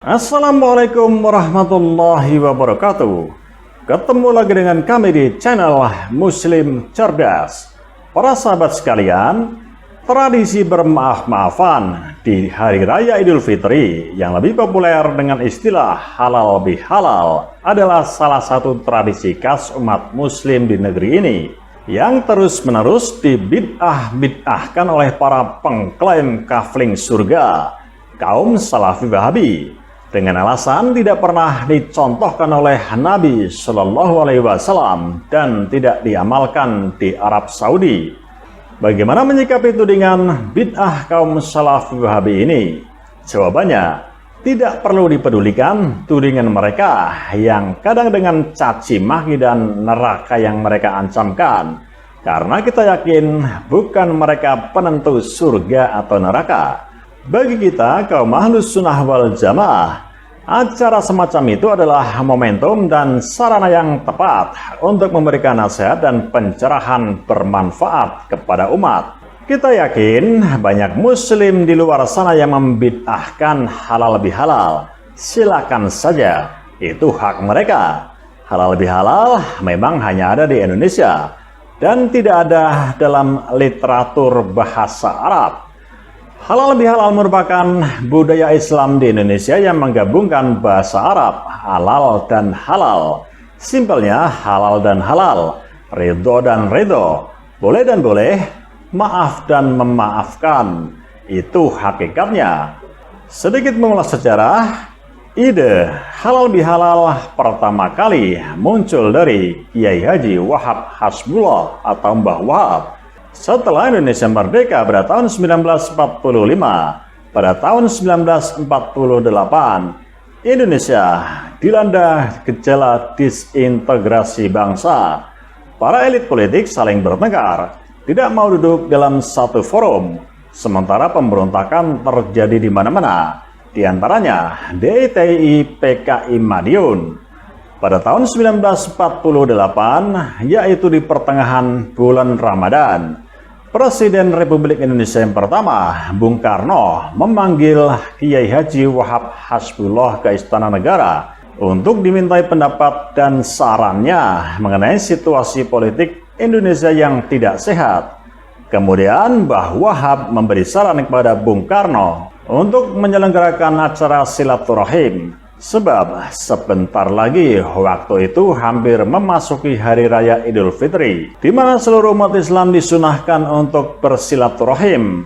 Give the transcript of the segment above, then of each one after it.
Assalamualaikum warahmatullahi wabarakatuh. Ketemu lagi dengan kami di channel Muslim Cerdas. Para sahabat sekalian, tradisi bermaaf-maafan di Hari Raya Idul Fitri yang lebih populer dengan istilah halal bihalal adalah salah satu tradisi khas umat muslim di negeri ini yang terus-menerus dibid'ah-bid'ahkan oleh para pengklaim kafling surga, kaum Salafi Wahabi, dengan alasan tidak pernah dicontohkan oleh Nabi Shallallahu Alaihi Wasallam dan tidak diamalkan di Arab Saudi. Bagaimana menyikapi tudingan bid'ah kaum Salafi Wahabi ini? Jawabannya, tidak perlu dipedulikan tudingan mereka yang kadang dengan caci maki dan neraka yang mereka ancamkan, karena kita yakin bukan mereka penentu surga atau neraka. Bagi kita kaum Ahlus Sunnah wal Jamaah, acara semacam itu adalah momentum dan sarana yang tepat untuk memberikan nasihat dan pencerahan bermanfaat kepada umat. Kita yakin banyak muslim di luar sana yang membid'ahkan halal bihalal. Silakan saja, itu hak mereka. Halal bihalal memang hanya ada di Indonesia dan tidak ada dalam literatur bahasa Arab. Halal bihalal merupakan budaya Islam di Indonesia yang menggabungkan bahasa Arab, halal dan halal. Simpelnya halal dan halal, ridho dan ridho, boleh dan boleh, maaf dan memaafkan. Itu hakikatnya. Sedikit mengulas sejarah, ide halal bihalal pertama kali muncul dari Kiai Haji Wahab Hasbullah atau Mbah Wahab. Setelah Indonesia merdeka pada tahun 1945, pada tahun 1948, Indonesia dilanda gejala disintegrasi bangsa. Para elit politik saling bertengkar, tidak mau duduk dalam satu forum, sementara pemberontakan terjadi di mana-mana, di antaranya DITI PKI Madiun. Pada tahun 1948, yaitu di pertengahan bulan Ramadan, Presiden Republik Indonesia yang pertama, Bung Karno, memanggil Kiai Haji Wahab Hasbullah ke Istana Negara untuk dimintai pendapat dan sarannya mengenai situasi politik Indonesia yang tidak sehat. Kemudian Mbah Wahab memberi saran kepada Bung Karno untuk menyelenggarakan acara silaturahim. Sebab sebentar lagi waktu itu hampir memasuki Hari Raya Idul Fitri, di mana seluruh umat Islam disunahkan untuk bersilaturahim.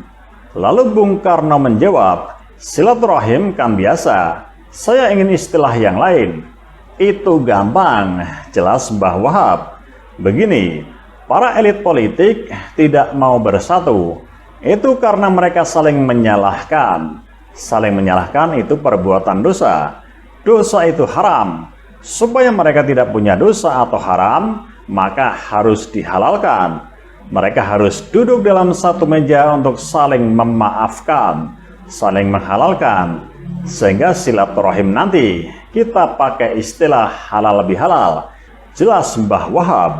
Lalu Bung Karno menjawab, silaturahim kan biasa, saya ingin istilah yang lain. Itu gampang, jelas Mbah Wahab. Begini, para elit politik tidak mau bersatu. Itu karena mereka saling menyalahkan. Saling menyalahkan itu perbuatan dosa. Dosa itu haram. Supaya mereka tidak punya dosa atau haram, maka harus dihalalkan. Mereka harus duduk dalam satu meja untuk saling memaafkan, saling menghalalkan. Sehingga silaturahim nanti kita pakai istilah halal bihalal. Jelas Mbah Wahab.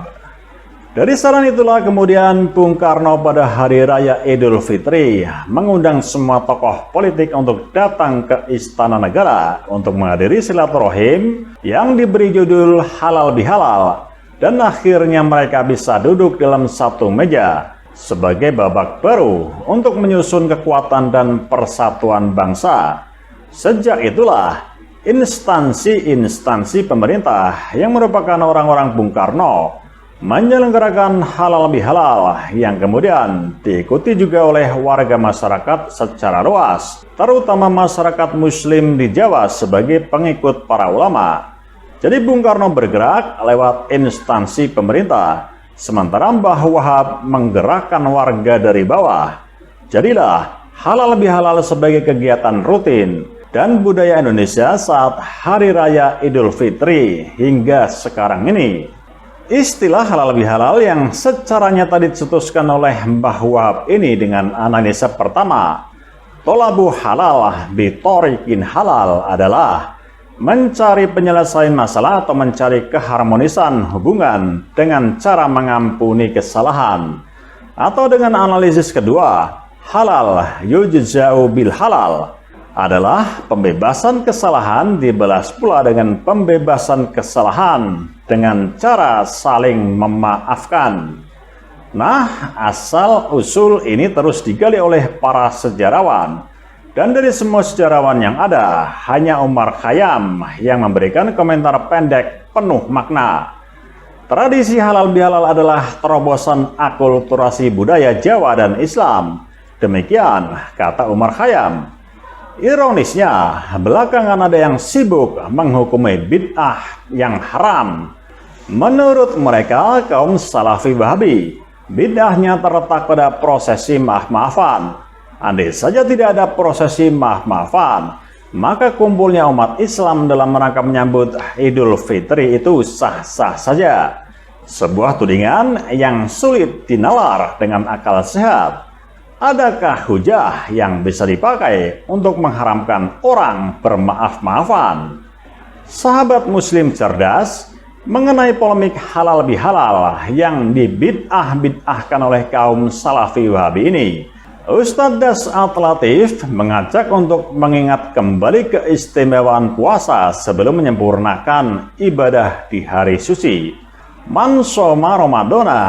Dari saran itulah kemudian Bung Karno pada Hari Raya Idul Fitri mengundang semua tokoh politik untuk datang ke Istana Negara untuk menghadiri silaturahim yang diberi judul halal bihalal, dan akhirnya mereka bisa duduk dalam satu meja sebagai babak baru untuk menyusun kekuatan dan persatuan bangsa. Sejak itulah instansi-instansi pemerintah yang merupakan orang-orang Bung Karno menyelenggarakan halal bihalal yang kemudian diikuti juga oleh warga masyarakat secara luas, terutama masyarakat muslim di Jawa sebagai pengikut para ulama. Jadi Bung Karno bergerak lewat instansi pemerintah, sementara Mbah Wahab menggerakkan warga dari bawah. Jadilah halal bihalal sebagai kegiatan rutin dan budaya Indonesia saat Hari Raya Idul Fitri hingga sekarang ini. Istilah halal bihalal yang secara nyata dicetuskan oleh Mbah Wahab ini dengan analisa pertama, tolabu halal bitorikin halal, adalah mencari penyelesaian masalah atau mencari keharmonisan hubungan dengan cara mengampuni kesalahan. Atau dengan analisis kedua, halal yujza'u bil halal, adalah pembebasan kesalahan dibalas pula dengan pembebasan kesalahan dengan cara saling memaafkan. Nah, asal-usul ini terus digali oleh para sejarawan. Dan dari semua sejarawan yang ada, hanya Umar Khayyam yang memberikan komentar pendek penuh makna. Tradisi halal bihalal adalah terobosan akulturasi budaya Jawa dan Islam. Demikian kata Umar Khayyam. Ironisnya, belakangan ada yang sibuk menghukumi bid'ah yang haram. Menurut mereka, kaum Salafi Wahabi, bid'ahnya terletak pada prosesi maaf-maafan. Andai saja tidak ada prosesi maaf-maafan, maka kumpulnya umat Islam dalam rangka menyambut Idul Fitri itu sah-sah saja. Sebuah tudingan yang sulit dinalar dengan akal sehat. Adakah hujah yang bisa dipakai untuk mengharamkan orang bermaaf-maafan? Sahabat muslim cerdas, mengenai polemik halal bihalal yang dibid'ah-bid'ahkan oleh kaum Salafi Wahabi ini, Ustadz Das'at Latif mengajak untuk mengingat kembali keistimewaan puasa sebelum menyempurnakan ibadah di hari suci. Man shoma Ramadana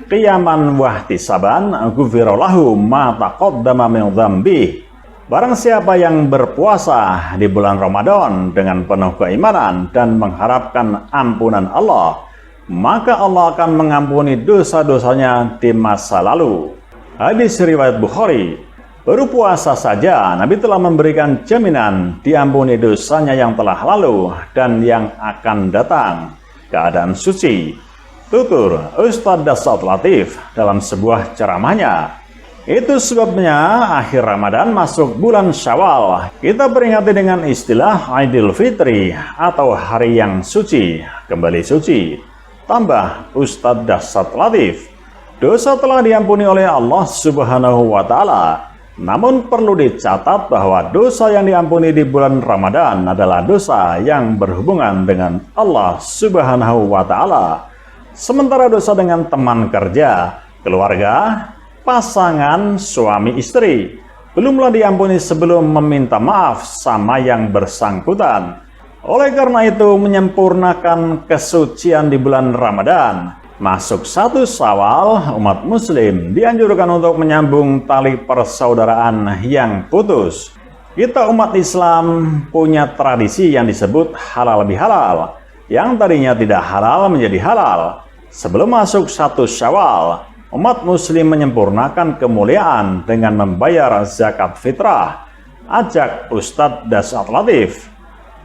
qiyaman wahtisaban ghufira lahu ma taqaddama min dzambi. Barang siapa yang berpuasa di bulan Ramadan dengan penuh keimanan dan mengharapkan ampunan Allah, maka Allah akan mengampuni dosa-dosanya di masa lalu. Hadis riwayat Bukhari. Baru puasa saja Nabi telah memberikan jaminan diampuni dosanya yang telah lalu dan yang akan datang. Keadaan suci. Tutur Ustadz Das'at Latif dalam sebuah ceramahnya. Itu sebabnya akhir Ramadan masuk bulan Syawal, kita peringati dengan istilah Idul Fitri atau hari yang suci, kembali suci. Tambah Ustadz Das'at Latif, dosa telah diampuni oleh Allah Subhanahu wa Ta'ala. Namun perlu dicatat bahwa dosa yang diampuni di bulan Ramadan adalah dosa yang berhubungan dengan Allah Subhanahu wa Ta'ala. Sementara dosa dengan teman kerja, keluarga, pasangan, suami istri belumlah diampuni sebelum meminta maaf sama yang bersangkutan. Oleh karena itu, menyempurnakan kesucian di bulan Ramadan, masuk 1 Syawal, umat muslim dianjurkan untuk menyambung tali persaudaraan yang putus. Kita umat Islam punya tradisi yang disebut halal bihalal, yang tadinya tidak halal menjadi halal. Sebelum masuk 1 Syawal, umat muslim menyempurnakan kemuliaan dengan membayar zakat fitrah. Ajak Ustadz Das'at Latif.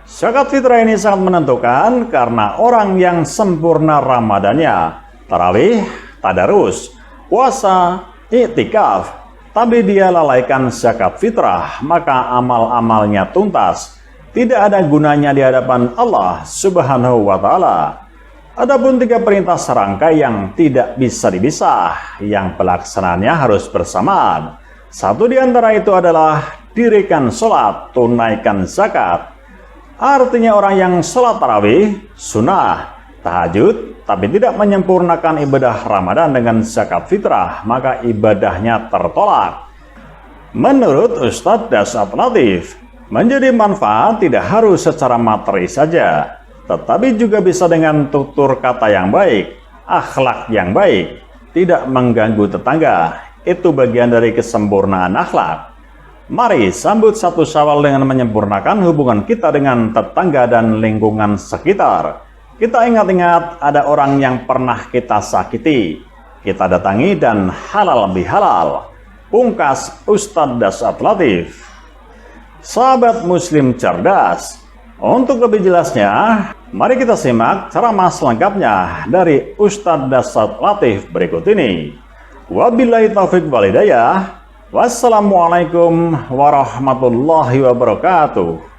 Zakat fitrah ini sangat menentukan karena orang yang sempurna Ramadannya, tarawih, tadarus, puasa, iktikaf, tapi dia lalaikan zakat fitrah, maka amal-amalnya tuntas. Tidak ada gunanya di hadapan Allah Subhanahu wa Ta'ala. Adapun 3 perintah serangkai yang tidak bisa dipisah, yang pelaksanaannya harus bersamaan. Satu di antara itu adalah dirikan sholat, tunaikan zakat. Artinya orang yang sholat tarawih, sunnah, tahajud, tapi tidak menyempurnakan ibadah Ramadan dengan zakat fitrah, maka ibadahnya tertolak. Menurut Ustadz Das'at Latif, menjadi manfaat tidak harus secara materi saja, tetapi juga bisa dengan tutur kata yang baik, akhlak yang baik, tidak mengganggu tetangga. Itu bagian dari kesempurnaan akhlak. Mari sambut 1 Syawal dengan menyempurnakan hubungan kita dengan tetangga dan lingkungan sekitar. Kita ingat-ingat ada orang yang pernah kita sakiti, kita datangi dan halal bihalal. Pungkas Ustadz Das'at Latif. Sahabat muslim cerdas, untuk lebih jelasnya, mari kita simak ceramah selengkapnya dari Ustadz Das'at Latif berikut ini. Wabillahi taufiq wal hidayah. Wassalamualaikum warahmatullahi wabarakatuh.